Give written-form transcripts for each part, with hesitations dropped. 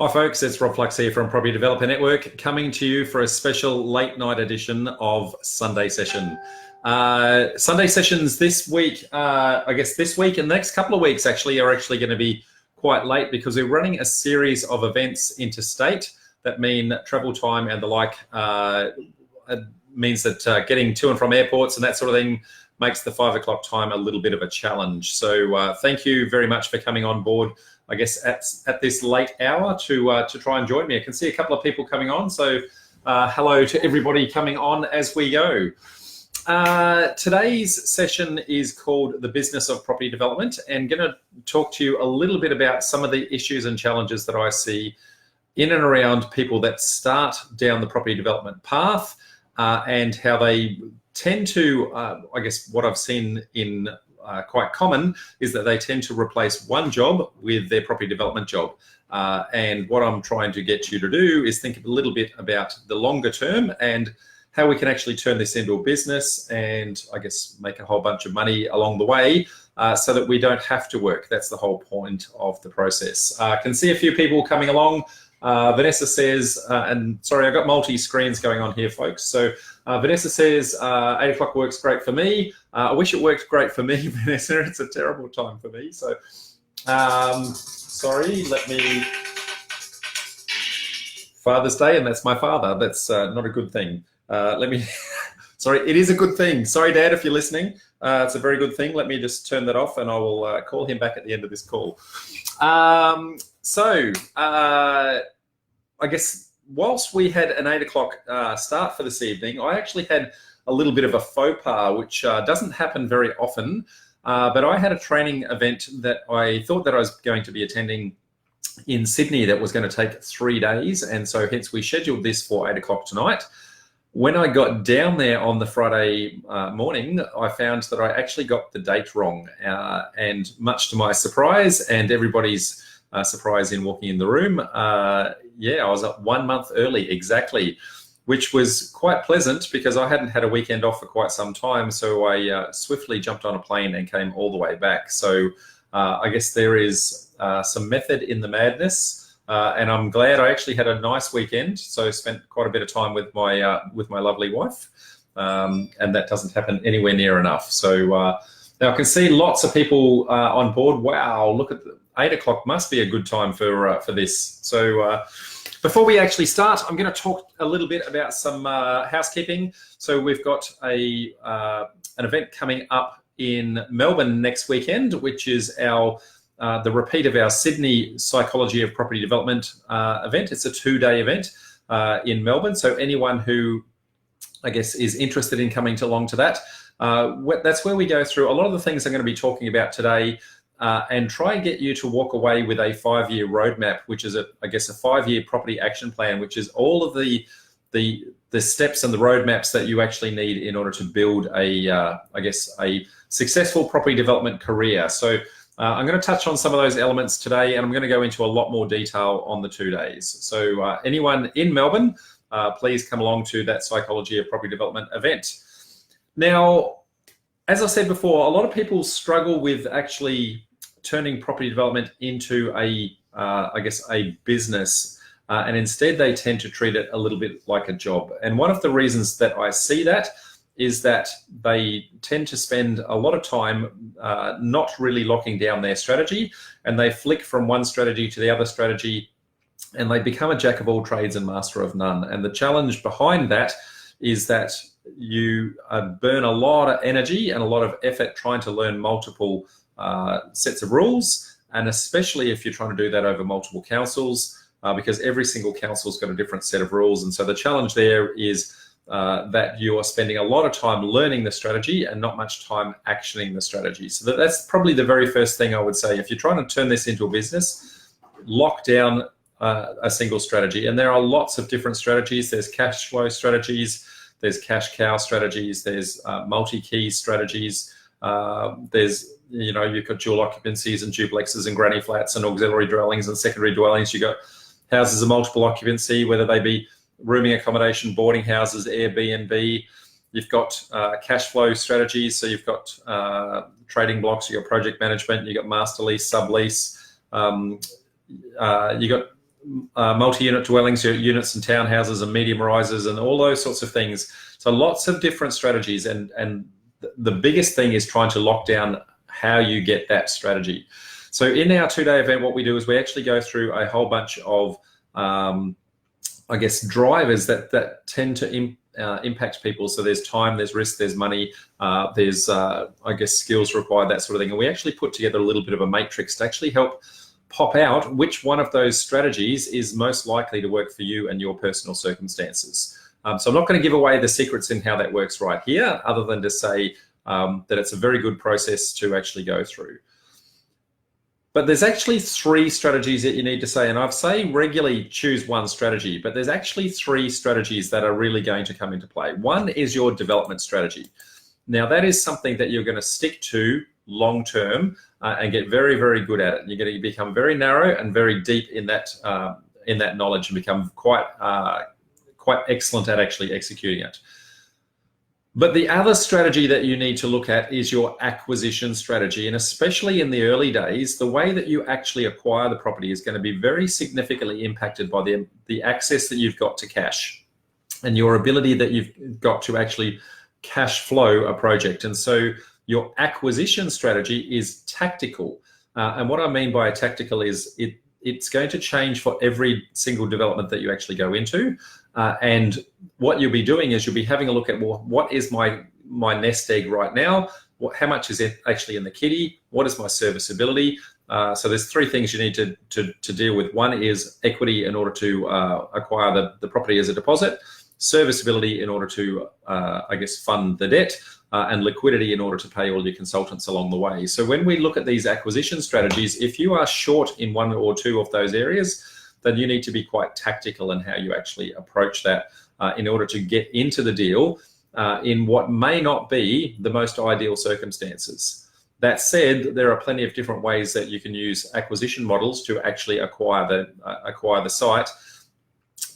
Hi folks, it's Rob Flux here from Property Developer Network, coming to you for a special late night edition of Sunday Session. Sunday sessions this week, I guess this week and the next couple of weeks actually are going to be quite late because we're running a series of events interstate that mean travel time and the like. Means that getting to and from airports and that sort of thing makes the 5 o'clock time a little bit of a challenge. So thank you very much for coming on board, I guess, at this late hour to try and join me. I can see a couple of people coming on, so hello to everybody coming on as we go. Today's session is called The Business of Property Development, and going to talk to you a little bit about some of the issues and challenges that I see in and around people that start down the property development path and how they tend to, I guess what I've seen in quite common is that they tend to replace one job with their property development job. And what I'm trying to get you to do is think a little bit about the longer term and how we can actually turn this into a business and I guess make a whole bunch of money along the way so that we don't have to work. That's the whole point of the process. I can see a few people coming along. Vanessa says, and sorry, I've got multi-screens going on here, folks. So Vanessa says, 8 o'clock works great for me. I wish it worked great for me, Vanessa. It's a terrible time for me. So, sorry, let me... Father's Day, and that's my father. That's not a good thing. Let me... Sorry, it is a good thing. Sorry, Dad, if you're listening. It's a very good thing. Let me just turn that off and I will call him back at the end of this call. I guess whilst we had an 8 o'clock start for this evening, I actually had a little bit of a faux pas, which doesn't happen very often. But I had a training event that I thought that I was going to be attending in Sydney that was going to take 3 days. And so hence we scheduled this for 8 o'clock tonight. When I got down there on the Friday morning, I found that I actually got the date wrong. And much to my surprise and everybody's surprise in walking in the room, I was up 1 month early exactly, which was quite pleasant because I hadn't had a weekend off for quite some time. So I swiftly jumped on a plane and came all the way back. So I guess there is some method in the madness. And I'm glad I actually had a nice weekend. So spent quite a bit of time with my lovely wife. And that doesn't happen anywhere near enough. So now I can see lots of people on board. Wow, look at 8 o'clock must be a good time for this. So before we actually start, I'm going to talk a little bit about some housekeeping. So we've got an event coming up in Melbourne next weekend, which is the repeat of our Sydney Psychology of Property Development event. It's a 2-day event in Melbourne. So anyone who, I guess, is interested in coming along to that, that's where we go through a lot of the things I'm going to be talking about today and try and get you to walk away with a 5-year roadmap, which is, I guess, a 5-year property action plan, which is all of the steps and the roadmaps that you actually need in order to build a successful property development career. So I'm going to touch on some of those elements today, and I'm going to go into a lot more detail on the 2 days. So anyone in Melbourne, please come along to that Psychology of Property Development event. Now, as I said before, a lot of people struggle with actually turning property development into a business, and instead they tend to treat it a little bit like a job. And one of the reasons that I see that is that they tend to spend a lot of time not really locking down their strategy, and they flick from one strategy to the other strategy, and they become a jack of all trades and master of none. And the challenge behind that is that you burn a lot of energy and a lot of effort trying to learn multiple sets of rules, and especially if you're trying to do that over multiple councils, because every single council's got a different set of rules. And so the challenge there is that you are spending a lot of time learning the strategy and not much time actioning the strategy. So that's probably the very first thing I would say. If you're trying to turn this into a business, lock down a single strategy. And there are lots of different strategies. There's cash flow strategies, there's cash cow strategies, there's multi-key strategies, there's, you've got dual occupancies and duplexes and granny flats and auxiliary dwellings and secondary dwellings. You've got houses of multiple occupancy, whether they be rooming accommodation, boarding houses, Airbnb. You've got cash flow strategies. So you've got trading blocks, you've got project management, you've got master lease, sublease. You've got multi-unit dwellings, your units and townhouses and medium rises and all those sorts of things. So lots of different strategies, and the biggest thing is trying to lock down how you get that strategy. So in our 2-day event, what we do is we actually go through a whole bunch of, I guess, drivers that tend to impact people. So there's time, there's risk, there's money, there's, I guess, skills required, that sort of thing. And we actually put together a little bit of a matrix to actually help pop out which one of those strategies is most likely to work for you and your personal circumstances. So I'm not going to give away the secrets in how that works right here, other than to say that it's a very good process to actually go through. But there's actually 3 strategies that you need to say, and I've say regularly choose one strategy, but there's actually 3 strategies that are really going to come into play. One is your development strategy. Now that is something that you're going to stick to long term and get very, very good at it. You're going to become very narrow and very deep in that knowledge and become quite excellent at actually executing it. But the other strategy that you need to look at is your acquisition strategy. And especially in the early days, the way that you actually acquire the property is going to be very significantly impacted by the access that you've got to cash and your ability that you've got to actually cash flow a project. And so your acquisition strategy is tactical. And what I mean by tactical is it's going to change for every single development that you actually go into. And what you'll be doing is you'll be having a look at, well, what is my nest egg right now? How much is it actually in the kitty? What is my serviceability? So there's 3 things you need to deal with. One is equity in order to acquire the property as a deposit, serviceability in order to, I guess, fund the debt, and liquidity in order to pay all your consultants along the way. So when we look at these acquisition strategies, if you are short in 1 or 2 of those areas, then you need to be quite tactical in how you actually approach that in order to get into the deal in what may not be the most ideal circumstances. That said, there are plenty of different ways that you can use acquisition models to actually acquire the site,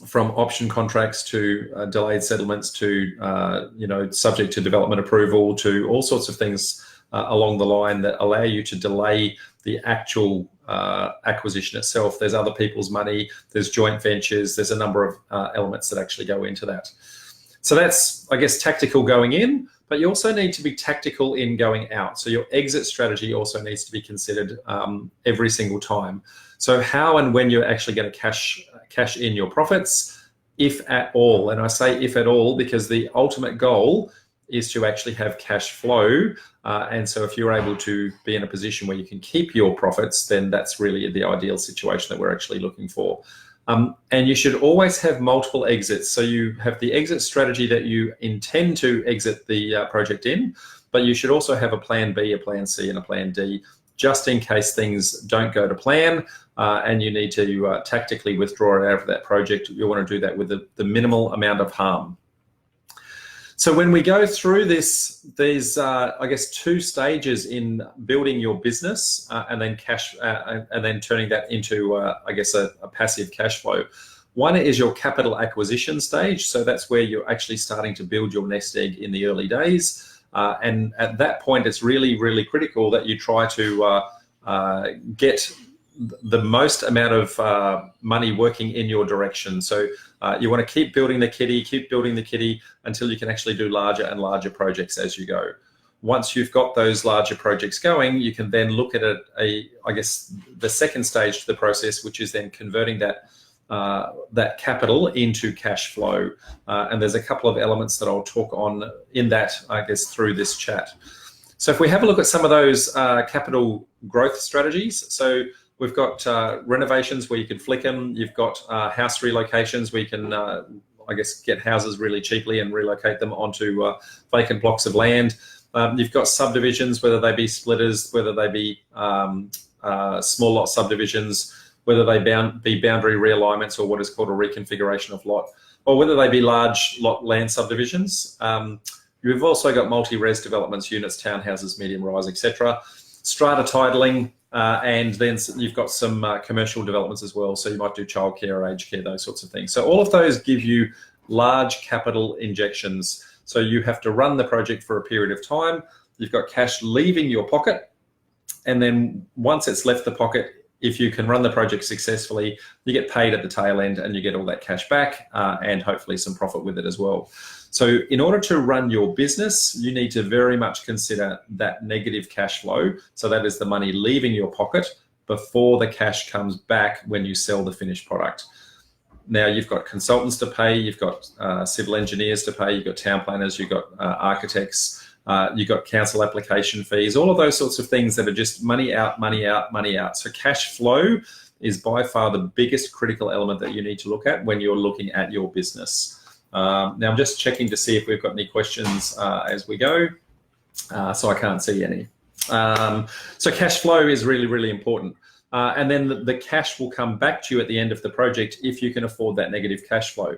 from option contracts to delayed settlements to subject to development approval, to all sorts of things along the line that allow you to delay the actual acquisition itself. There's other people's money, there's joint ventures, there's a number of elements that actually go into that. So that's, I guess, tactical going in, but you also need to be tactical in going out. So your exit strategy also needs to be considered every single time. So how and when you're actually going to cash in your profits, if at all. And I say if at all because the ultimate goal is to actually have cash flow. And so if you're able to be in a position where you can keep your profits, then that's really the ideal situation that we're actually looking for. And you should always have multiple exits. So you have the exit strategy that you intend to exit the project in, but you should also have a plan B, a plan C, and a plan D, just in case things don't go to plan and you need to tactically withdraw it out of that project. You want to do that with the minimal amount of harm. So when we go through this, there's, I guess, 2 stages in building your business and then turning that into, I guess, a passive cash flow. One is your capital acquisition stage. So that's where you're actually starting to build your nest egg in the early days. And at that point, it's really, really critical that you try to get the most amount of money working in your direction. So you want to keep building the kitty until you can actually do larger and larger projects as you go. Once you've got those larger projects going, you can then look at I guess, the second stage to the process, which is then converting that capital into cash flow. And there's a couple of elements that I'll talk on in that, I guess, through this chat. So if we have a look at some of those capital growth strategies, so we've got renovations where you can flick them. You've got house relocations where you can, I guess, get houses really cheaply and relocate them onto vacant blocks of land. You've got subdivisions, whether they be splitters, whether they be small lot subdivisions, whether they be boundary realignments or what is called a reconfiguration of lot, or whether they be large lot land subdivisions. You've also got multi-res developments, units, townhouses, medium rise, etc. Strata titling, and then you've got some commercial developments as well. So you might do childcare or aged care, those sorts of things. So all of those give you large capital injections. So you have to run the project for a period of time. You've got cash leaving your pocket. And then once it's left the pocket, if you can run the project successfully, you get paid at the tail end and you get all that cash back and hopefully some profit with it as well. So in order to run your business, you need to very much consider that negative cash flow. So that is the money leaving your pocket before the cash comes back when you sell the finished product. Now you've got consultants to pay, you've got civil engineers to pay, you've got town planners, you've got architects, you've got council application fees, all of those sorts of things that are just money out, money out, money out. So cash flow is by far the biggest critical element that you need to look at when you're looking at your business. Now I'm just checking to see if we've got any questions as we go. So I can't see any. So cash flow is really, really important. And then the cash will come back to you at the end of the project if you can afford that negative cash flow.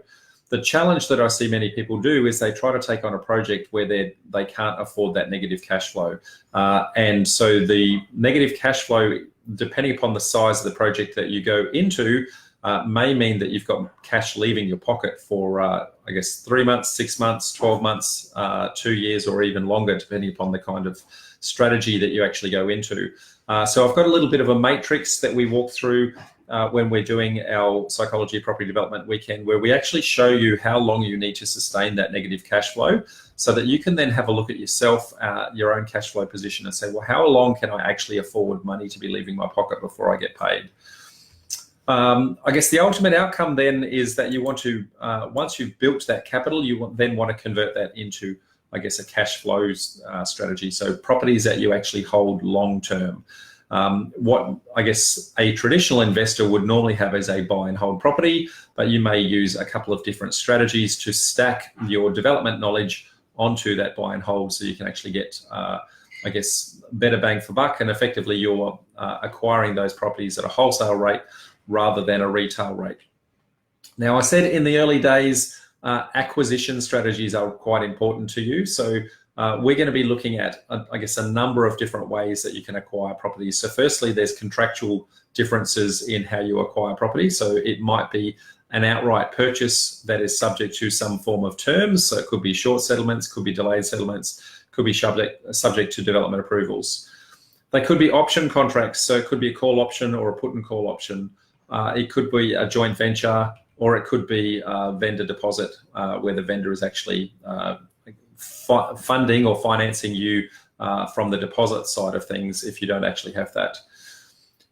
The challenge that I see many people do is they try to take on a project where they can't afford that negative cash flow. And so the negative cash flow, depending upon the size of the project that you go into, may mean that you've got cash leaving your pocket for, I guess, 3 months, 6 months, 12 months, 2 years, or even longer, depending upon the kind of strategy that you actually go into. So I've got a little bit of a matrix that we walk through when we're doing our Psychology of Property Development weekend, where we actually show you how long you need to sustain that negative cash flow so that you can then have a look at yourself, your own cash flow position, and say, well, how long can I actually afford money to be leaving my pocket before I get paid? I guess the ultimate outcome then is that you want to, once you've built that capital, you then want to convert that into, I guess, a cash flow strategy. So properties that you actually hold long term. What I guess a traditional investor would normally have is a buy and hold property, but you may use a couple of different strategies to stack your development knowledge onto that buy and hold, so you can actually get, I guess, better bang for buck, and effectively you're acquiring those properties at a wholesale rate rather than a retail rate. Now, I said in the early days, acquisition strategies are quite important to you. So we're going to be looking at, I guess, a number of different ways that you can acquire properties. So firstly, there's contractual differences in how you acquire property. So it might be an outright purchase that is subject to some form of terms. So it could be short settlements, could be delayed settlements, could be subject to development approvals. They could be option contracts. So it could be a call option or a put and call option. It could be a joint venture, or it could be a vendor deposit where the vendor is actually funding or financing you from the deposit side of things if you don't actually have that.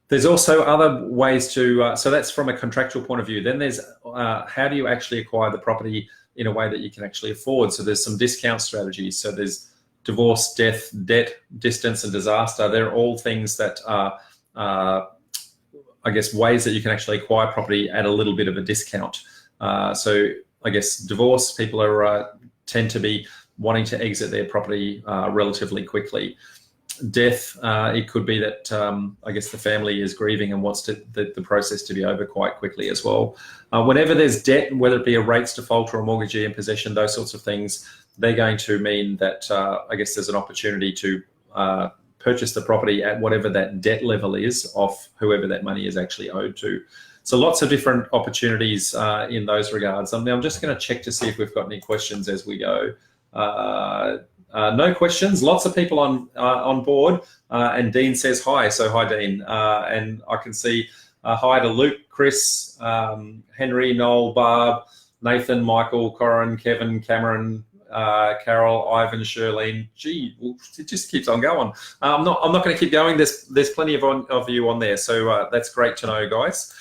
There's also other ways to, so that's from a contractual point of view. Then there's how do you actually acquire the property in a way that you can actually afford? So there's some discount strategies. So there's divorce, death, debt, distance, and disaster. They're all things that are, I guess, ways that you can actually acquire property at a little bit of a discount. So I guess divorce, people are tend to be wanting to exit their property relatively quickly. Death, it could be that I guess the family is grieving and wants the process to be over quite quickly as well. Whenever there's debt, whether it be a rates default or a mortgagee in possession, those sorts of things, they're going to mean that I guess there's an opportunity to purchase the property at whatever that debt level is of whoever that money is actually owed to. So lots of different opportunities in those regards. I'm just going to check to see if we've got any questions as we go. No questions. Lots of people on board. And Dean says hi. So hi, Dean. And I can see hi to Luke, Chris, Henry, Noel, Barb, Nathan, Michael, Corin, Kevin, Cameron, Carol, Ivan, Shirlene. Gee, it just keeps on going. I'm not going to keep going. There's plenty of you on there. So that's great to know, guys.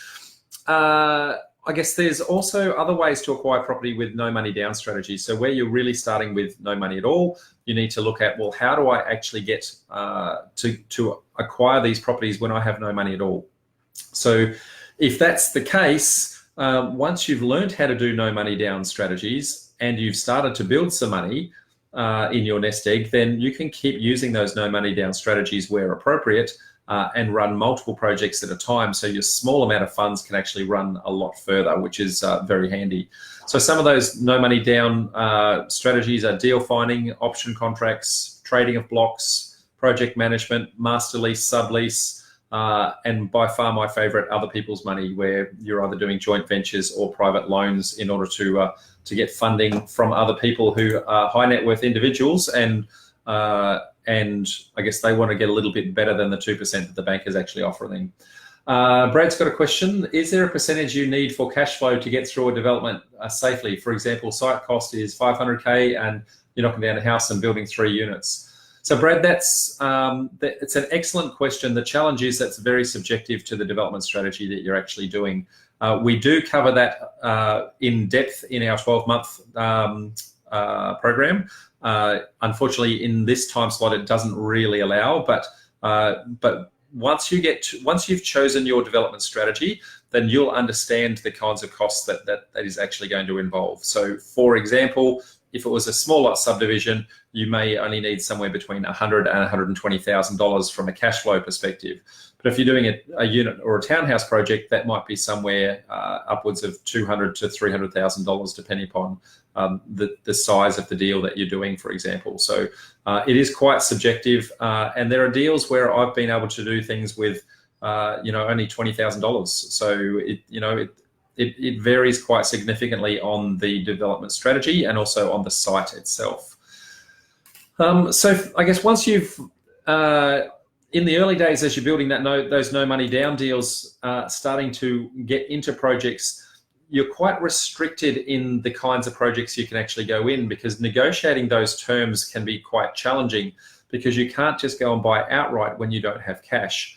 I guess there's also other ways to acquire property with no money down strategy. So where you're really starting with no money at all, you need to look at, well, how do I actually get to acquire these properties when I have no money at all? So if that's the case, once you've learned how to do no money down strategies and you've started to build some money in your nest egg, then you can keep using those no money down strategies where appropriate and run multiple projects at a time, so your small amount of funds can actually run a lot further, which is very handy. So some of those no money down strategies are deal finding, option contracts, trading of blocks, project management, master lease, sublease, and by far my favorite, other people's money, where you're either doing joint ventures or private loans in order to get funding from other people who are high net worth individuals, and I guess they want to get a little bit better than the 2% that the bank is actually offering. Brad's got a question. Is there a percentage you need for cash flow to get through a development safely? For example, site cost is 500K and you're knocking down a house and building 3 units. So Brad, it's an excellent question. The challenge is that's very subjective to the development strategy that you're actually doing. We do cover that in depth in our 12-month program. Unfortunately, in this time slot, it doesn't really allow, but once you've chosen your development strategy, then you'll understand the kinds of costs that is actually going to involve. So for example, if it was a small lot subdivision, you may only need somewhere between $100,000 and $120,000 from a cash flow perspective. But if you're doing a unit or a townhouse project, that might be somewhere upwards of $200,000 to $300,000, depending upon the size of the deal that you're doing, for example. So it is quite subjective, and there are deals where I've been able to do things with, only $20,000. So it varies quite significantly on the development strategy and also on the site itself. So I guess once you've, in the early days, as you're building those no money down deals, starting to get into projects, you're quite restricted in the kinds of projects you can actually go in, because negotiating those terms can be quite challenging, because you can't just go and buy outright when you don't have cash.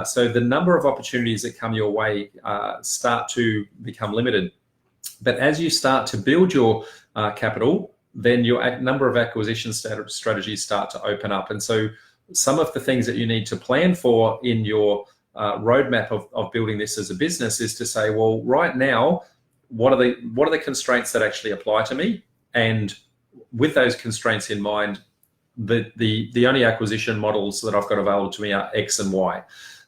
So the number of opportunities that come your way start to become limited. But as you start to build your capital, then your number of acquisition strategies start to open up. And so some of the things that you need to plan for in your roadmap of building this as a business is to say, well, right now, what are the constraints that actually apply to me? And with those constraints in mind, the only acquisition models that I've got available to me are X and Y.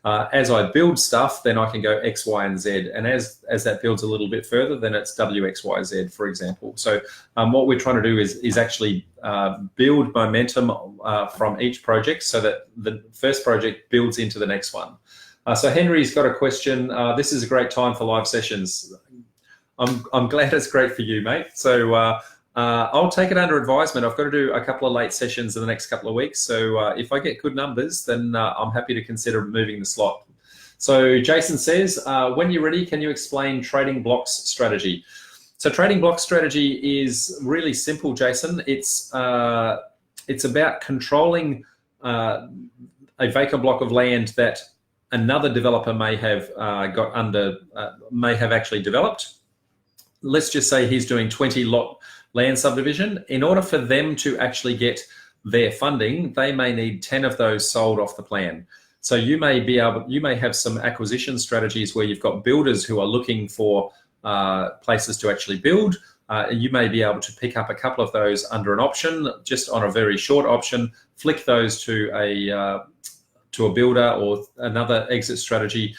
As I build stuff, then I can go X, Y, and Z. And as that builds a little bit further, then it's W, X, Y, Z, for example. So what we're trying to do is actually build momentum from each project so that the first project builds into the next one. So Henry's got a question. This is a great time for live sessions. I'm glad it's great for you, mate. So I'll take it under advisement. I've got to do a couple of late sessions in the next couple of weeks. So if I get good numbers, then I'm happy to consider moving the slot. So Jason says, when you're ready, can you explain trading blocks strategy? So trading block strategy is really simple, Jason. It's about controlling a vacant block of land that another developer may have may have actually developed. Let's just say he's doing 20 lot land subdivision. In order for them to actually get their funding, they may need 10 of those sold off the plan. So you may have some acquisition strategies where you've got builders who are looking for places to actually build. You may be able to pick up a couple of those under an option, just on a very short option, flick those to a builder or another exit strategy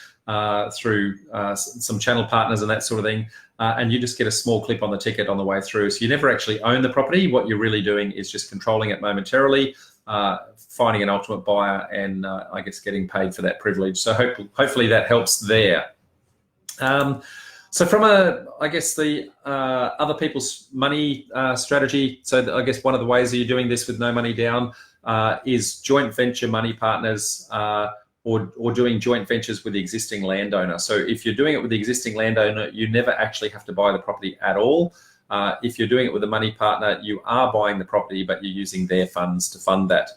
through some channel partners and that sort of thing. And you just get a small clip on the ticket on the way through. So you never actually own the property. What you're really doing is just controlling it momentarily, finding an ultimate buyer, and I guess getting paid for that privilege. So hopefully that helps there. So from I guess the other people's money strategy, so I guess one of the ways that you're doing this with no money down is joint venture money partners, or doing joint ventures with the existing landowner. So if you're doing it with the existing landowner, you never actually have to buy the property at all. If you're doing it with a money partner, you are buying the property, but you're using their funds to fund that.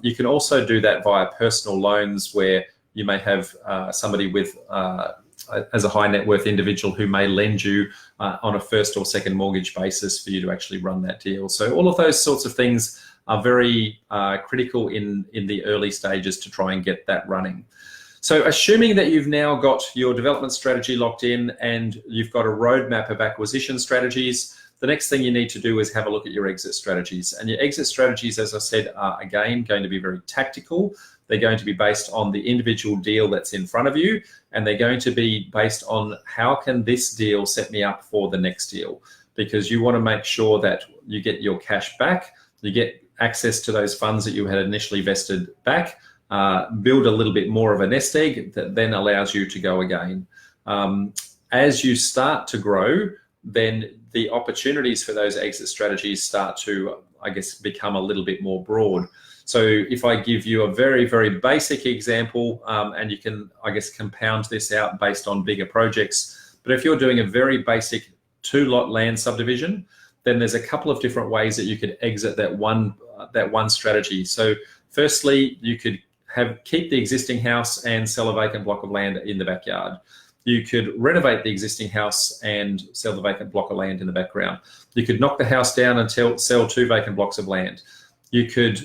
You can also do that via personal loans, where you may have somebody with as a high net worth individual who may lend you on a first or second mortgage basis for you to actually run that deal. So all of those sorts of things are very critical in the early stages to try and get that running. So assuming that you've now got your development strategy locked in and you've got a roadmap of acquisition strategies, the next thing you need to do is have a look at your exit strategies. And your exit strategies, as I said, are again going to be very tactical. They're going to be based on the individual deal that's in front of you, and they're going to be based on how can this deal set me up for the next deal, because you want to make sure that you get your cash back, you get access to those funds that you had initially vested back, build a little bit more of a nest egg that then allows you to go again. As you start to grow, then the opportunities for those exit strategies start to, I guess, become a little bit more broad. So if I give you a very, very basic example, and you can, I guess, compound this out based on bigger projects, but if you're doing a very basic 2-lot land subdivision, then there's a couple of different ways that you could exit that one strategy. So firstly, you could keep the existing house and sell a vacant block of land in the backyard. You could renovate the existing house and sell the vacant block of land in the background. You could knock the house down and sell 2 vacant blocks of land. You could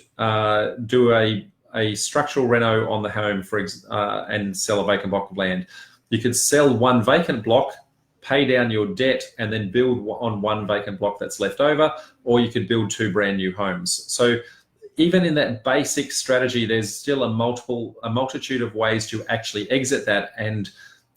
do a structural reno on the home and sell a vacant block of land. You could sell 1 vacant block, pay down your debt, and then build on 1 vacant block that's left over, or you could build 2 brand new homes. So even in that basic strategy, there's still a multitude of ways to actually exit that, and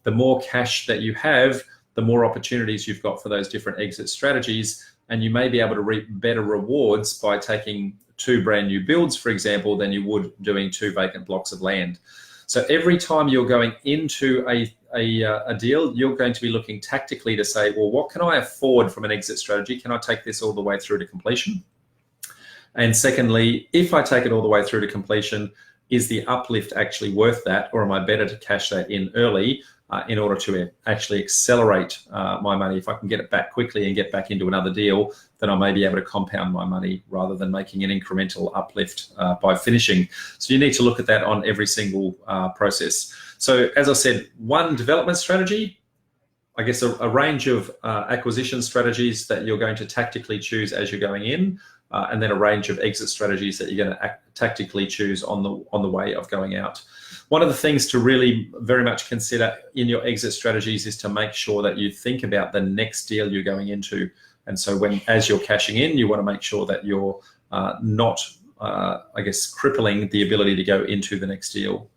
the more cash that you have, the more opportunities you've got for those different exit strategies, and you may be able to reap better rewards by taking 2 brand new builds, for example, than you would doing 2 vacant blocks of land. So every time you're going into a deal, you're going to be looking tactically to say, well, what can I afford from an exit strategy? Can I take this all the way through to completion? And secondly, if I take it all the way through to completion, is the uplift actually worth that, or am I better to cash that in early in order to actually accelerate my money? If I can get it back quickly and get back into another deal, then I may be able to compound my money rather than making an incremental uplift by finishing. So you need to look at that on every single process. So as I said, one development strategy, I guess a range of acquisition strategies that you're going to tactically choose as you're going in, and then a range of exit strategies that you're going to tactically choose on the way of going out. One of the things to really very much consider in your exit strategies is to make sure that you think about the next deal you're going into. And so as you're cashing in, you want to make sure that you're not, I guess, crippling the ability to go into the next deal.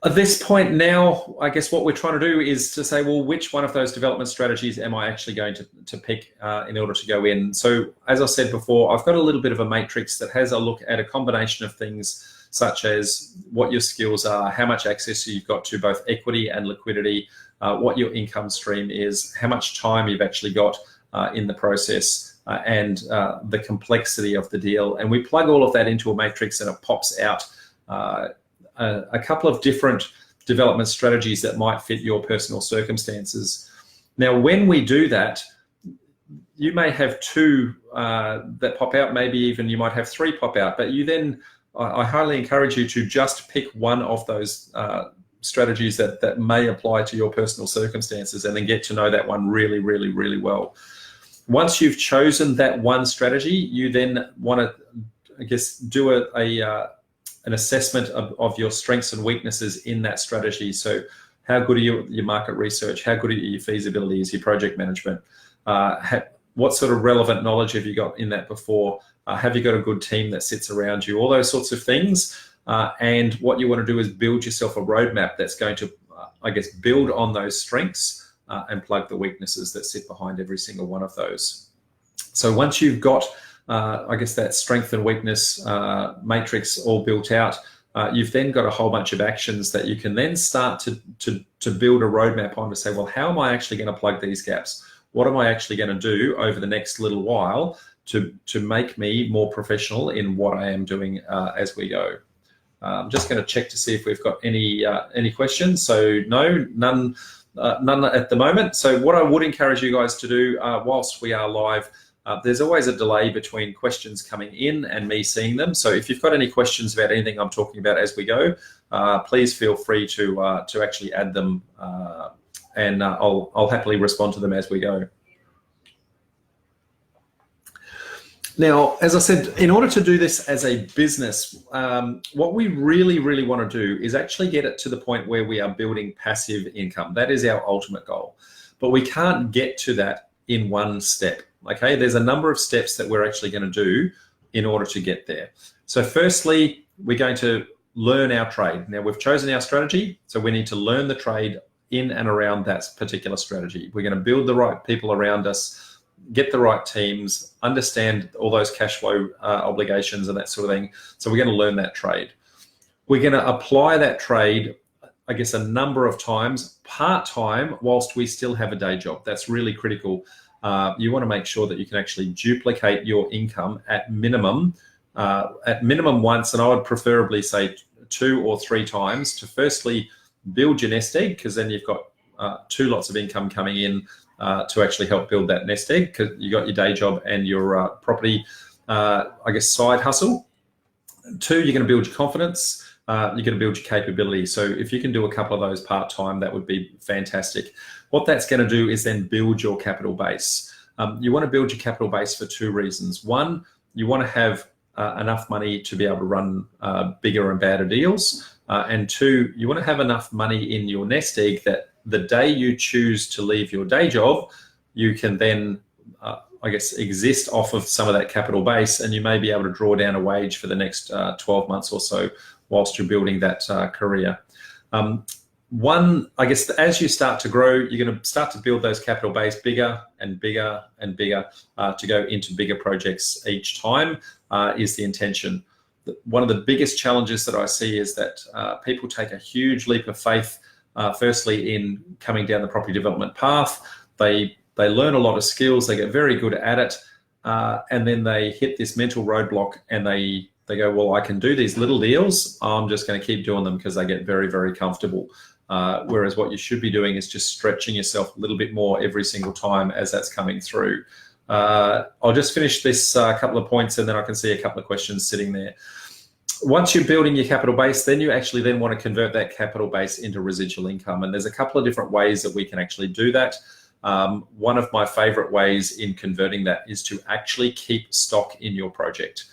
At this point now, I guess what we're trying to do is to say, well, which one of those development strategies am I actually going to pick in order to go in? So as I said before, I've got a little bit of a matrix that has a look at a combination of things such as what your skills are, how much access you've got to both equity and liquidity, what your income stream is, how much time you've actually got in the process, and the complexity of the deal. And we plug all of that into a matrix and it pops out a couple of different development strategies that might fit your personal circumstances. Now, when we do that, you may have 2 that pop out, maybe even you might have 3 pop out, but you then, I highly encourage you to just pick one of those strategies that may apply to your personal circumstances and then get to know that one really, really, really well. Once you've chosen that one strategy, you then want to, I guess, do an assessment of your strengths and weaknesses in that strategy. So how good are your market research? How good are your feasibility? Is your project management? What sort of relevant knowledge have you got in that before? Have you got a good team that sits around you? All those sorts of things. And what you want to do is build yourself a roadmap that's going to, I guess, build on those strengths and plug the weaknesses that sit behind every single one of those. So once you've got, I guess, that strength and weakness matrix all built out, you've then got a whole bunch of actions that you can then start to build a roadmap on to say, well, how am I actually going to plug these gaps? What am I actually going to do over the next little while to make me more professional in what I am doing as we go? I'm just going to check to see if we've got any questions. So no, none at the moment. So what I would encourage you guys to do whilst we are live, there's always a delay between questions coming in and me seeing them. So if you've got any questions about anything I'm talking about as we go, please feel free to actually add them, and I'll happily respond to them as we go. Now, as I said, in order to do this as a business, what we really, really want to do is actually get it to the point where we are building passive income. That is our ultimate goal. But we can't get to that in one step. Okay, there's a number of steps that we're actually going to do in order to get there. So firstly, we're going to learn our trade. Now, we've chosen our strategy, so we need to learn the trade in and around that particular strategy. We're going to build the right people around us, get the right teams, understand all those cash flow obligations and that sort of thing. So we're going to learn that trade. We're going to apply that trade, I guess, a number of times, part-time, whilst we still have a day job. That's really critical. You want to make sure that you can actually duplicate your income at minimum at minimum once, and I would preferably say 2 or 3 times, to firstly build your nest egg, because then you've got 2 lots of income coming in to actually help build that nest egg, because you got your day job and your property, I guess, side hustle. 2, you're going to build your confidence. You're going to build your capability. So if you can do a couple of those part-time, that would be fantastic. What that's going to do is then build your capital base. You want to build your capital base for 2 reasons. 1, you want to have enough money to be able to run bigger and badder deals. And 2, you want to have enough money in your nest egg that the day you choose to leave your day job, you can then, I guess, exist off of some of that capital base, and you may be able to draw down a wage for the next 12 months or so whilst you're building that career. I guess, as you start to grow, you're going to start to build those capital base bigger and bigger and bigger to go into bigger projects each time is the intention. One of the biggest challenges that I see is that people take a huge leap of faith, firstly in coming down the property development path. They learn a lot of skills, they get very good at it, and then they hit this mental roadblock and they go, well, I can do these little deals, I'm just going to keep doing them, because they get very, very comfortable. Whereas what you should be doing is just stretching yourself a little bit more every single time as that's coming through. I'll just finish this couple of points, and then I can see a couple of questions sitting there. Once you're building your capital base, then you actually then want to convert that capital base into residual income. And there's a couple of different ways that we can actually do that. One of my favorite ways in converting that is to actually keep stock in your project.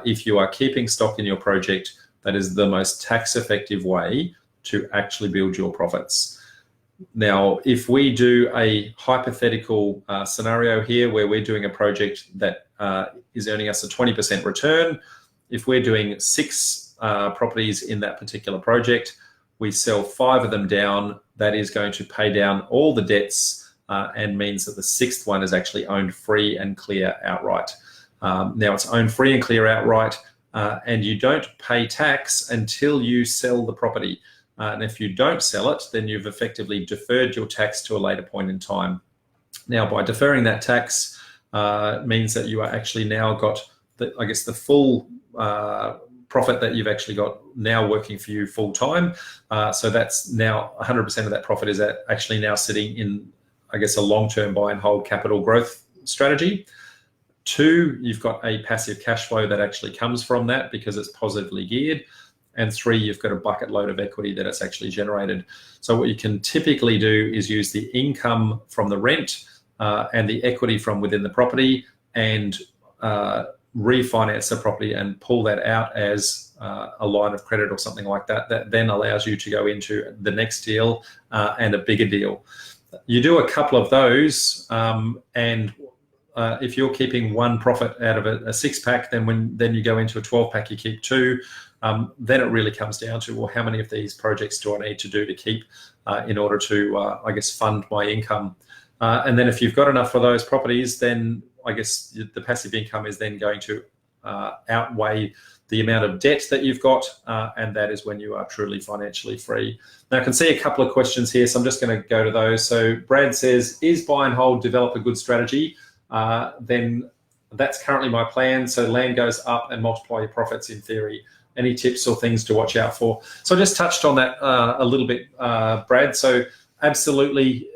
If you are keeping stock in your project, that is the most tax-effective way to actually build your profits. Now, if we do a hypothetical scenario here where we're doing a project that is earning us a 20% return, if we're doing 6 properties in that particular project, we sell 5 of them down, that is going to pay down all the debts and means that the 6th one is actually owned free and clear outright. Now, it's owned free and clear outright, and you don't pay tax until you sell the property. And if you don't sell it, then you've effectively deferred your tax to a later point in time. Now, by deferring that tax means that you are actually now got, the full profit that you've actually got now working for you full time. So that's now 100% of that profit is actually now sitting in, I guess, a long-term buy and hold capital growth strategy. 2, you've got a passive cash flow that actually comes from that because it's positively geared. And 3, you've got a bucket load of equity that it's actually generated. So what you can typically do is use the income from the rent and the equity from within the property and refinance the property and pull that out as a line of credit or something like that. That then allows you to go into the next deal and a bigger deal. You do a couple of those, and if you're keeping 1 profit out of a 6-pack, then you go into a 12-pack, you keep 2. Then it really comes down to, well, how many of these projects do I need to do to keep in order to, I guess, fund my income? And then if you've got enough of those properties, then I guess the passive income is then going to outweigh the amount of debt that you've got, and that is when you are truly financially free. Now, I can see a couple of questions here, so I'm just going to go to those. So Brad says, is buy and hold develop a good strategy? Then that's currently my plan. So land goes up and multiply your profits in theory. Any tips or things to watch out for? So I just touched on that a little bit, Brad. So absolutely,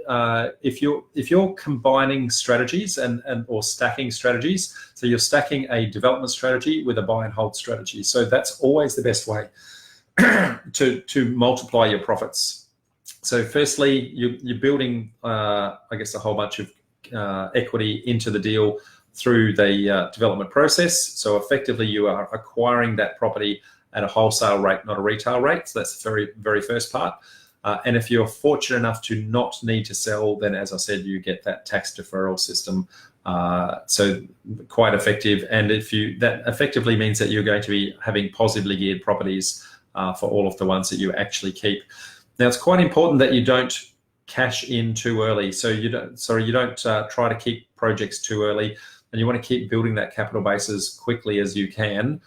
if you're combining strategies or stacking strategies, so you're stacking a development strategy with a buy and hold strategy. So that's always the best way to multiply your profits. So firstly, you're building, I guess, a whole bunch of equity into the deal through the development process. So effectively, you are acquiring that property at a wholesale rate, not a retail rate. So that's the very, very first part. And if you're fortunate enough to not need to sell, then as I said, you get that tax deferral system. So quite effective. And that effectively means that you're going to be having positively geared properties for all of the ones that you actually keep. Now, it's quite important that you don't cash in too early. So you don't try to keep projects too early, and you want to keep building that capital base as quickly as you can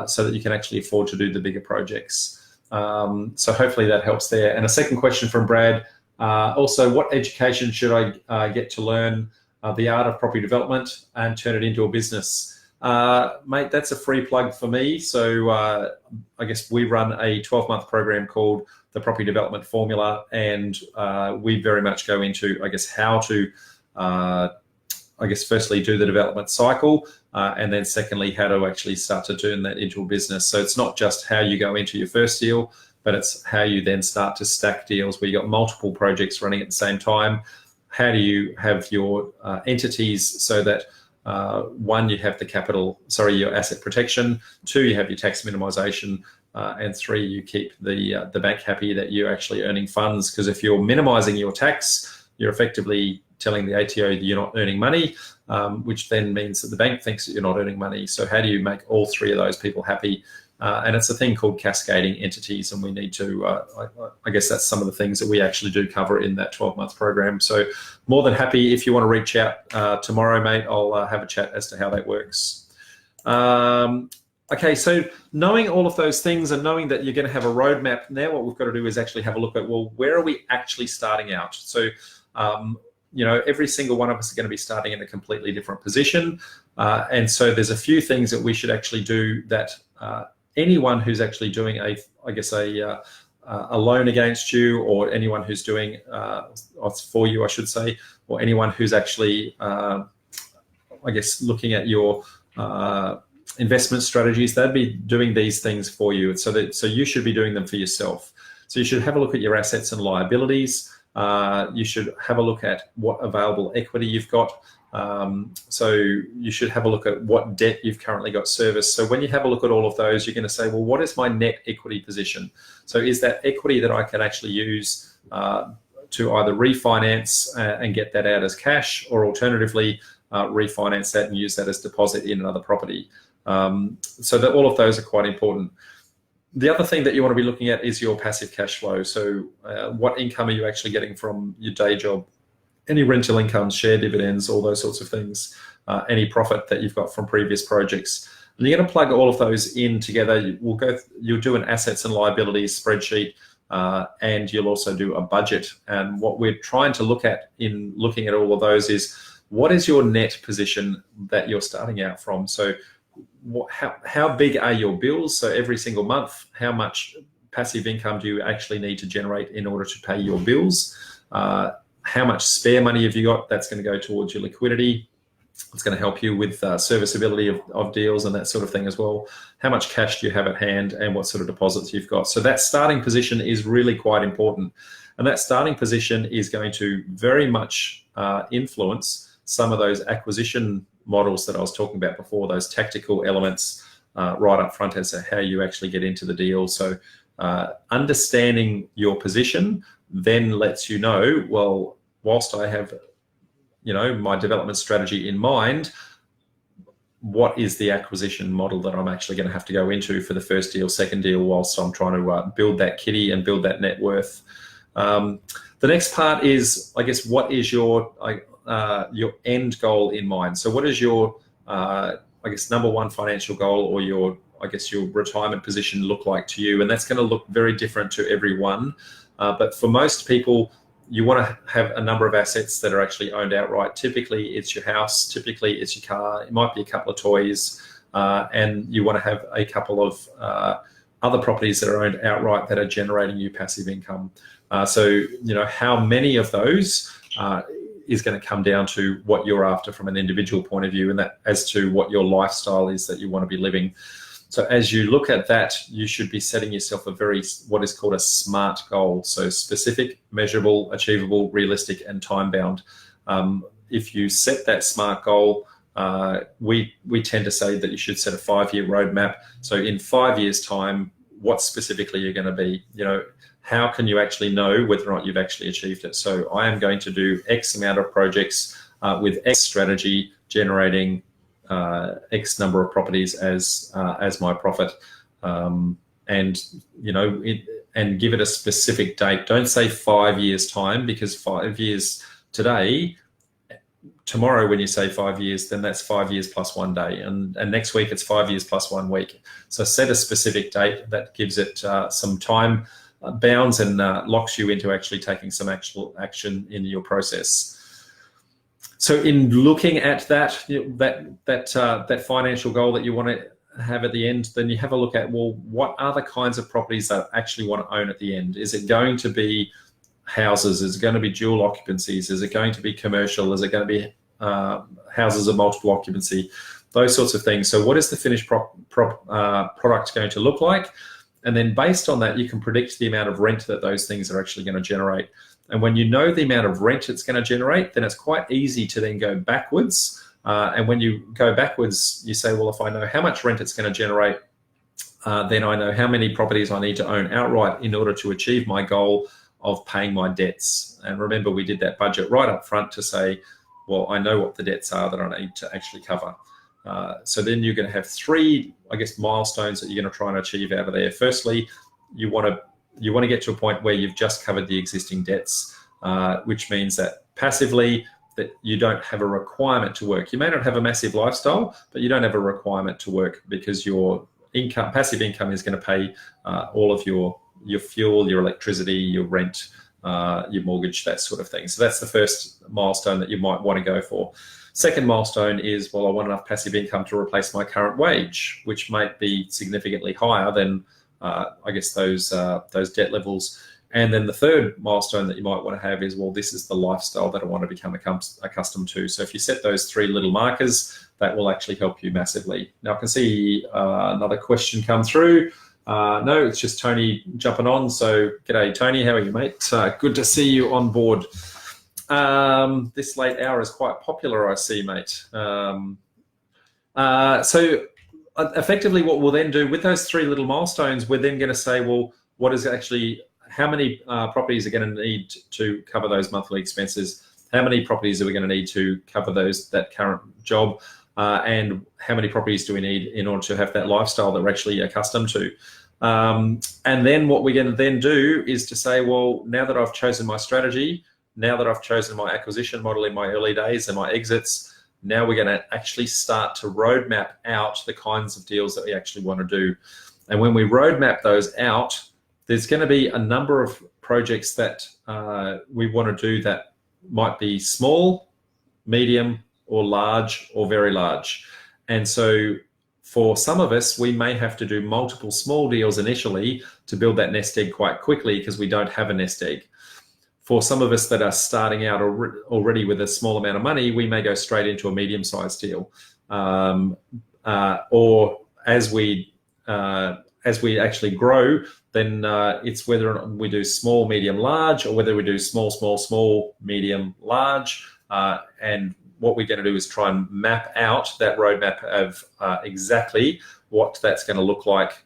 so that you can actually afford to do the bigger projects. So hopefully that helps there. And a second question from Brad, also, what education should I get to learn the art of property development and turn it into a business? Mate, that's a free plug for me. So I guess we run a 12-month program called the Property Development Formula, and we very much go into, I guess, how to, firstly do the development cycle, and then secondly, how to actually start to turn that into a business. So it's not just how you go into your first deal, but it's how you then start to stack deals where you've got multiple projects running at the same time. How do you have your entities so that one, you have your asset protection, two, you have your tax minimization, and three, you keep the bank happy that you're actually earning funds. Because if you're minimizing your tax, you're effectively telling the ATO that you're not earning money, which then means that the bank thinks that you're not earning money. So how do you make all three of those people happy? And it's a thing called cascading entities, and we need to, I guess that's some of the things that we actually do cover in that 12-month program. So more than happy, if you want to reach out tomorrow, mate, I'll have a chat as to how that works. Okay, so knowing all of those things and knowing that you're going to have a roadmap, now what we've got to do is actually have a look at, well, where are we actually starting out? So, every single one of us are going to be starting in a completely different position. And so there's a few things that we should actually do that anyone who's actually doing a loan against you, or anyone who's doing for you, I should say, or anyone who's actually, looking at your investment strategies, they'd be doing these things for you. So you should be doing them for yourself. So you should have a look at your assets and liabilities. You should have a look at what available equity you've got. So you should have a look at what debt you've currently got serviced. So when you have a look at all of those, you're going to say, well, what is my net equity position? So is that equity that I can actually use to either refinance and get that out as cash, or alternatively refinance that and use that as deposit in another property? So that all of those are quite important. The other thing that you want to be looking at is your passive cash flow. So what income are you actually getting from your day job? Any rental incomes, share dividends, all those sorts of things, any profit that you've got from previous projects. And you're going to plug all of those in together. You'll do an assets and liabilities spreadsheet, and you'll also do a budget. And what we're trying to look at in looking at all of those is, what is your net position that you're starting out from? So how big are your bills? So every single month, how much passive income do you actually need to generate in order to pay your bills? How much spare money have you got? That's going to go towards your liquidity. It's going to help you with serviceability of deals and that sort of thing as well. How much cash do you have at hand, and what sort of deposits you've got? So that starting position is really quite important. And that starting position is going to very much influence some of those acquisition models that I was talking about before, those tactical elements right up front as to how you actually get into the deal. So understanding your position then lets you know, well, whilst I have, my development strategy in mind, what is the acquisition model that I'm actually going to have to go into for the first deal, second deal, whilst I'm trying to build that kitty and build that net worth. The next part is, I guess, what is your end goal in mind? So what is your, number one financial goal, or your retirement position look like to you? And that's going to look very different to everyone. But for most people, you want to have a number of assets that are actually owned outright. Typically, it's your house. Typically, it's your car. It might be a couple of toys. And you want to have a couple of other properties that are owned outright that are generating you passive income. So how many of those is going to come down to what you're after from an individual point of view, and that as to what your lifestyle is that you want to be living. So as you look at that, you should be setting yourself what is called a SMART goal. So specific, measurable, achievable, realistic, and time-bound. If you set that SMART goal, we tend to say that you should set a 5-year roadmap. So in 5 years' time, what specifically you're going to be, how can you actually know whether or not you've actually achieved it? So I am going to do X amount of projects with X strategy, generating X number of properties as my profit, and give it a specific date. Don't say 5 years time, because 5 years today, tomorrow when you say 5 years, then that's 5 years plus 1 day, and next week it's 5 years plus 1 week. So set a specific date that gives it some time bounds and locks you into actually taking some actual action in your process. So in looking at that, that financial goal that you want to have at the end, then you have a look at, well, what are the kinds of properties that I actually want to own at the end? Is it going to be houses? Is it going to be dual occupancies? Is it going to be commercial? Is it going to be houses of multiple occupancy? Those sorts of things. So what is the finished product going to look like? And then based on that, you can predict the amount of rent that those things are actually going to generate. And when you know the amount of rent it's going to generate, then it's quite easy to then go backwards. And when you go backwards, you say, well, if I know how much rent it's going to generate, then I know how many properties I need to own outright in order to achieve my goal of paying my debts. And remember, we did that budget right up front to say, well, I know what the debts are that I need to actually cover. So then you're going to have three, I guess, milestones that you're going to try and achieve out of there. Firstly, you want to get to a point where you've just covered the existing debts, which means that passively, that you don't have a requirement to work. You may not have a massive lifestyle, but you don't have a requirement to work because your income, passive income, is going to pay all of your fuel, your electricity, your rent, your mortgage, that sort of thing. So that's the first milestone that you might want to go for. Second milestone is, well, I want enough passive income to replace my current wage, which might be significantly higher than, I guess, those debt levels. And then the third milestone that you might want to have is, well, this is the lifestyle that I want to become accustomed to. So if you set those three little markers, that will actually help you massively. Now I can see another question come through. No, it's just Tony jumping on. So g'day, Tony. How are you, mate? Good to see you on board. This late hour is quite popular, I see, mate. So effectively what we'll then do with those three little milestones, we're then going to say, well, what is actually, how many properties are going to need to cover those monthly expenses? How many properties are we going to need to cover that current job? And how many properties do we need in order to have that lifestyle that we're actually accustomed to? And then what we're going to then do is to say, well, now that I've chosen my strategy, now that I've chosen my acquisition model in my early days and my exits, now we're going to actually start to roadmap out the kinds of deals that we actually want to do. And when we roadmap those out, there's going to be a number of projects that we want to do that might be small, medium, or large, or very large. And so for some of us, we may have to do multiple small deals initially to build that nest egg quite quickly because we don't have a nest egg. For some of us that are starting out already with a small amount of money, we may go straight into a medium-sized deal. Or as we actually grow, then it's whether or not we do small, medium, large, or whether we do small, small, small, medium, large. And what we're going to do is try and map out that roadmap of exactly what that's going to look like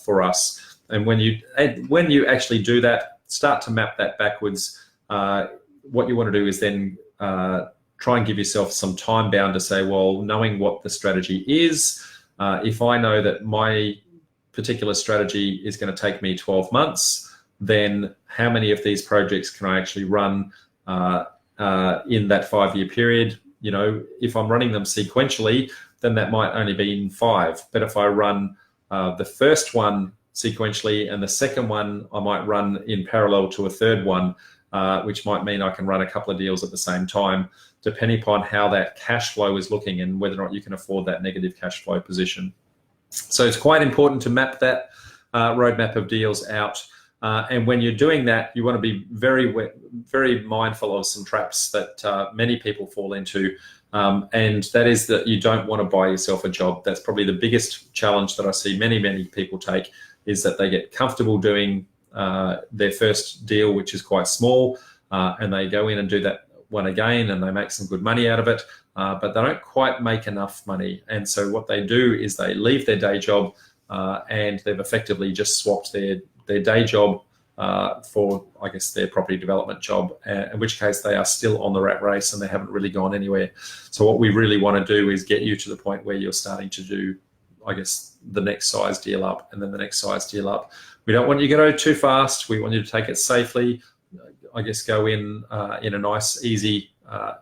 for us. And when you actually do that, start to map that backwards, what you want to do is then try and give yourself some time bound to say, well, knowing what the strategy is, if I know that my particular strategy is going to take me 12 months, then how many of these projects can I actually run in that 5-year period? You know, if I'm running them sequentially, then that might only be in 5. But if I run the first one sequentially and the second one I might run in parallel to a third one, which might mean I can run a couple of deals at the same time, depending upon how that cash flow is looking and whether or not you can afford that negative cash flow position. So it's quite important to map that roadmap of deals out. And when you're doing that, you want to be very, very mindful of some traps that many people fall into. And that is that you don't want to buy yourself a job. That's probably the biggest challenge that I see many, many people take, is that they get comfortable doing their first deal, which is quite small, and they go in and do that one again and they make some good money out of it, but they don't quite make enough money. And so what they do is they leave their day job and they've effectively just swapped their day job for, I guess, their property development job, in which case they are still on the rat race and they haven't really gone anywhere. So what we really want to do is get you to the point where you're starting to do, I guess, the next size deal up and then the next size deal up. We don't want you to go too fast. We want you to take it safely, I guess, go in a nice, easy,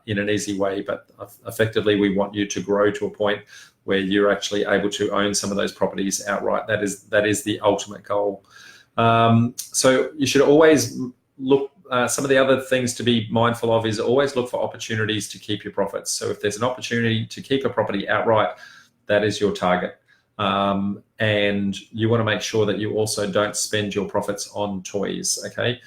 in an easy way. But effectively, we want you to grow to a point where you're actually able to own some of those properties outright. That is the ultimate goal. So you should always look some of the other things to be mindful of is always look for opportunities to keep your profits. So if there's an opportunity to keep a property outright, that is your target. And you want to make sure that you also don't spend your profits on toys, okay?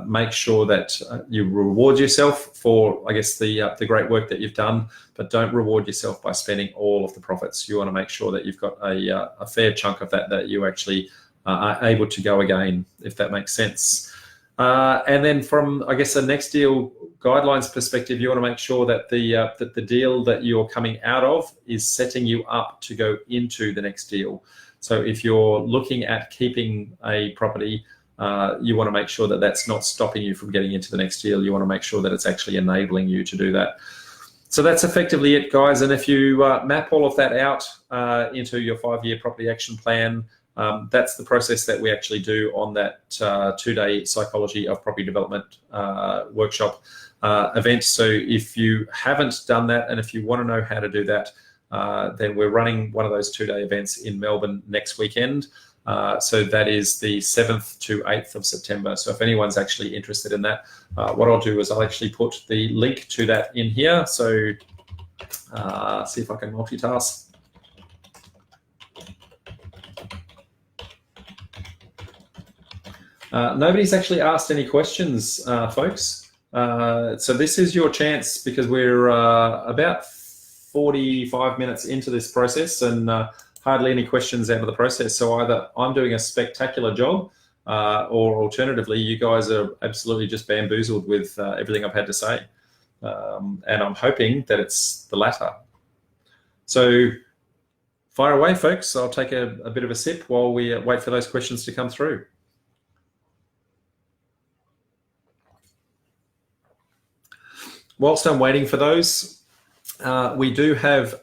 Make sure that you reward yourself for, I guess, the great work that you've done, but don't reward yourself by spending all of the profits. You want to make sure that you've got a fair chunk of that you actually are able to go again, if that makes sense. And then from, I guess, the next deal guidelines perspective, you want to make sure that the deal that you're coming out of is setting you up to go into the next deal. So if you're looking at keeping a property, you want to make sure that that's not stopping you from getting into the next deal. You want to make sure that it's actually enabling you to do that. So that's effectively it, guys. And if you map all of that out into your 5-year property action plan, that's the process that we actually do on that 2-day psychology of property development workshop event. So if you haven't done that, and if you want to know how to do that, then we're running one of those 2-day events in Melbourne next weekend. So that is the 7th to 8th of September. So if anyone's actually interested in that, what I'll do is I'll actually put the link to that in here. So see if I can multitask. Nobody's actually asked any questions, folks. So this is your chance, because we're about 45 minutes into this process and hardly any questions out of the process. So either I'm doing a spectacular job or alternatively, you guys are absolutely just bamboozled with everything I've had to say. And I'm hoping that it's the latter. So fire away, folks. I'll take a bit of a sip while we wait for those questions to come through. Whilst I'm waiting for those, we do have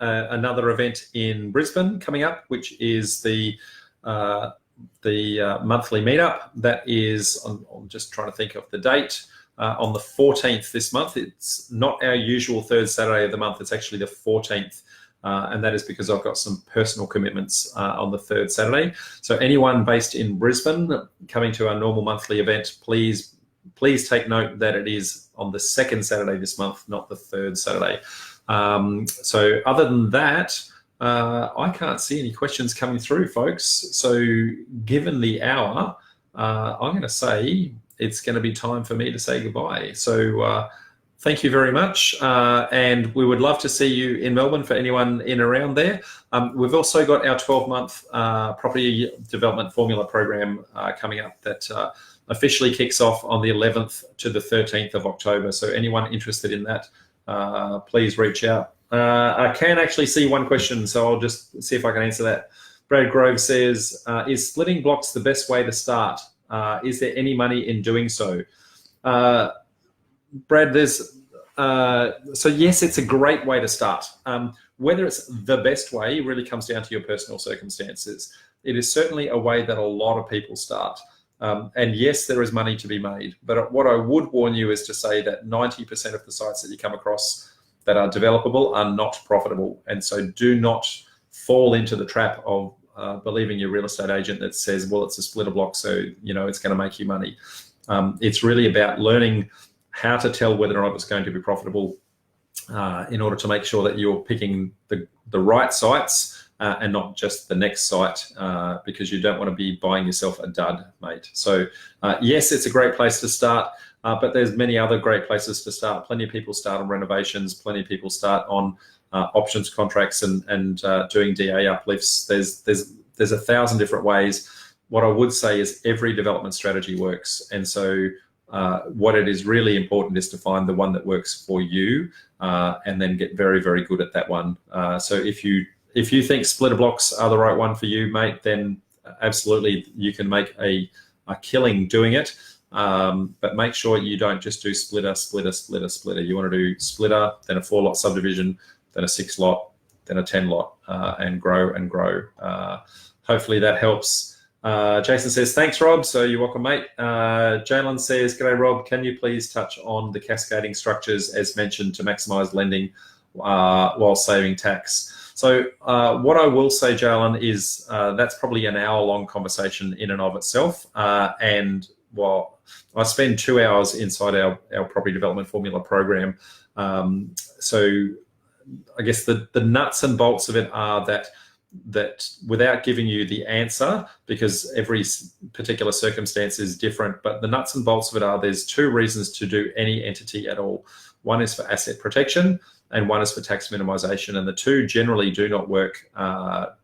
another event in Brisbane coming up, which is the monthly meetup. That is, I'm just trying to think of the date, on the 14th this month. It's not our usual third Saturday of the month. It's actually the 14th. And that is because I've got some personal commitments on the third Saturday. So anyone based in Brisbane coming to our normal monthly event, please take note that it is on the second Saturday this month, not the third Saturday. So other than that, I can't see any questions coming through, folks. So given the hour, I'm going to say it's going to be time for me to say goodbye. So thank you very much. And we would love to see you in Melbourne for anyone in around there. We've also got our 12-month property development formula program coming up that officially kicks off on the 11th to the 13th of October. So anyone interested in that, please reach out. I can actually see one question, so I'll just see if I can answer that. Brad Grove says, is splitting blocks the best way to start? Is there any money in doing so? Brad, so yes, it's a great way to start. Whether it's the best way really comes down to your personal circumstances. It is certainly a way that a lot of people start. And yes, there is money to be made. But what I would warn you is to say that 90% of the sites that you come across that are developable are not profitable. And so do not fall into the trap of believing your real estate agent that says, well, it's a splitter block, so it's going to make you money. It's really about learning how to tell whether or not it's going to be profitable in order to make sure that you're picking the right sites and not just the next site, because you don't want to be buying yourself a dud, mate. So yes, it's a great place to start, but there's many other great places to start. Plenty of people start on renovations. Plenty of people start on options contracts and doing DA uplifts. There's 1,000 different ways. What I would say is every development strategy works. And so what it is really important is to find the one that works for you and then get very, very good at that one. So if you think splitter blocks are the right one for you, mate, then absolutely you can make a killing doing it. But make sure you don't just do splitter, splitter, splitter, splitter. You want to do splitter, then a 4-lot subdivision, then a 6-lot, then a 10-lot, and grow and grow. Hopefully that helps. Jason says, thanks, Rob. So you're welcome, mate. Jalen says, g'day, Rob. Can you please touch on the cascading structures as mentioned to maximize lending while saving tax? So what I will say, Jalen, is that's probably an hour-long conversation in and of itself. And while I spend 2 hours inside our property development formula program, so I guess the nuts and bolts of it are that without giving you the answer, because every particular circumstance is different, but the nuts and bolts of it are there's 2 reasons to do any entity at all. One is for asset protection and one is for tax minimization, and the 2 generally do not work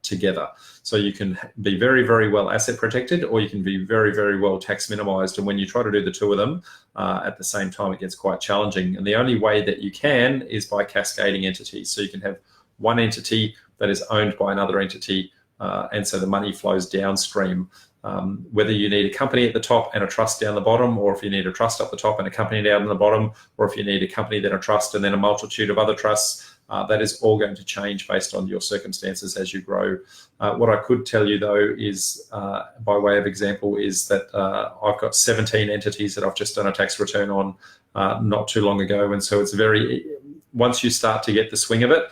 together. So you can be very, very well asset protected, or you can be very, very well tax minimized. And when you try to do the 2 of them at the same time, it gets quite challenging. And the only way that you can is by cascading entities. So you can have one entity that is owned by another entity, and so the money flows downstream. Whether you need a company at the top and a trust down the bottom, or if you need a trust up the top and a company down the bottom, or if you need a company, then a trust, and then a multitude of other trusts, that is all going to change based on your circumstances as you grow. What I could tell you, though, is by way of example, is that I've got 17 entities that I've just done a tax return on not too long ago. And so it's once you start to get the swing of it,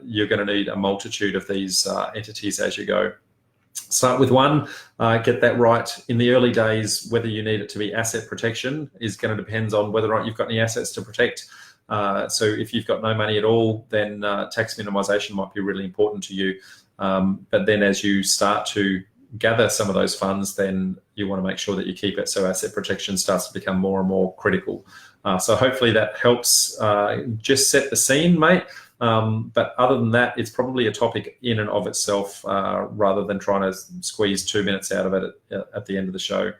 you're going to need a multitude of these entities as you go. Start with one, get that right. In the early days, whether you need it to be asset protection is going to depend on whether or not you've got any assets to protect. So if you've got no money at all, then tax minimization might be really important to you. But then as you start to gather some of those funds, then you want to make sure that you keep it so asset protection starts to become more and more critical. So hopefully that helps just set the scene, mate. But other than that, it's probably a topic in and of itself, rather than trying to squeeze 2 minutes out of it at the end of the show.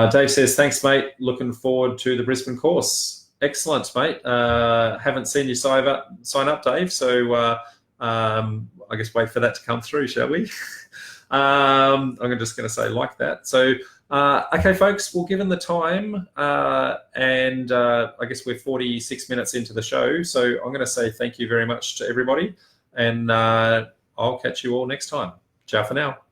Dave says, thanks, mate. Looking forward to the Brisbane course. Excellent, mate. Haven't seen you sign up, Dave. So I guess wait for that to come through, shall we? I'm just going to say like that. So, okay, folks, well, given the time, and I guess we're 46 minutes into the show, so I'm going to say thank you very much to everybody, and I'll catch you all next time. Ciao for now.